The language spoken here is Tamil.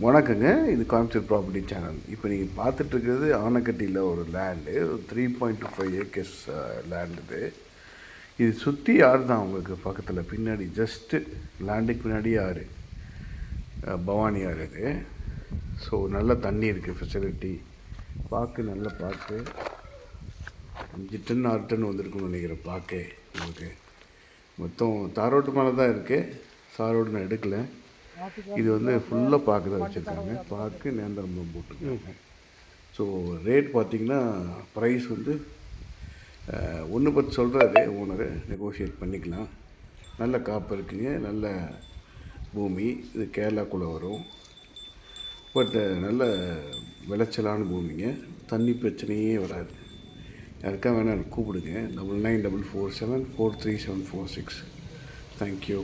வணக்கங்க. இது கோயம்புத்தூர் ப்ராப்பர்ட்டி சேனல். இப்போ நீங்கள் பார்த்துட்ருக்கிறது ஆனைக்கட்டியில் ஒரு லேண்டு, ஒரு 3.25 ஏக்கர்ஸ் லேண்ட் இது. இது சுற்றி ஆறு தான் உங்களுக்கு பக்கத்தில், பின்னாடி ஜஸ்ட்டு லேண்டுக்கு பின்னாடி ஆறு, பவானி ஆறு இது. ஸோ நல்ல தண்ணி இருக்குது, ஃபெசிலிட்டி பார்க்கு, நல்ல பார்க்கு. 5 டன் 6 டன் வந்திருக்குன்னு நினைக்கிறேன் பார்க்கே உங்களுக்கு. மொத்தம் தார் ரோட்டு மேலே தான் இருக்குது, சார் ரோடு நான் எடுக்கலை. இது வந்து ஃபுல்லாக பார்க்க தான் வச்சுருக்காங்க, பார்க்கு நேந்திரம் போட்டுருக்காங்க. ஸோ ரேட் பார்த்திங்கன்னா ப்ரைஸ் வந்து 1.10 சொல்கிறாரு ஓனரு, நெகோஷியேட் பண்ணிக்கலாம். நல்ல காப்பு இருக்குங்க, நல்ல பூமி. இது கேரளாக்குள்ளே வரும், பட் நல்ல விளைச்சலான பூமிங்க. தண்ணி பிரச்சனையே வராது. யாருக்கா வேணால் கூப்பிடுங்க. 9944743746. தேங்க்யூ.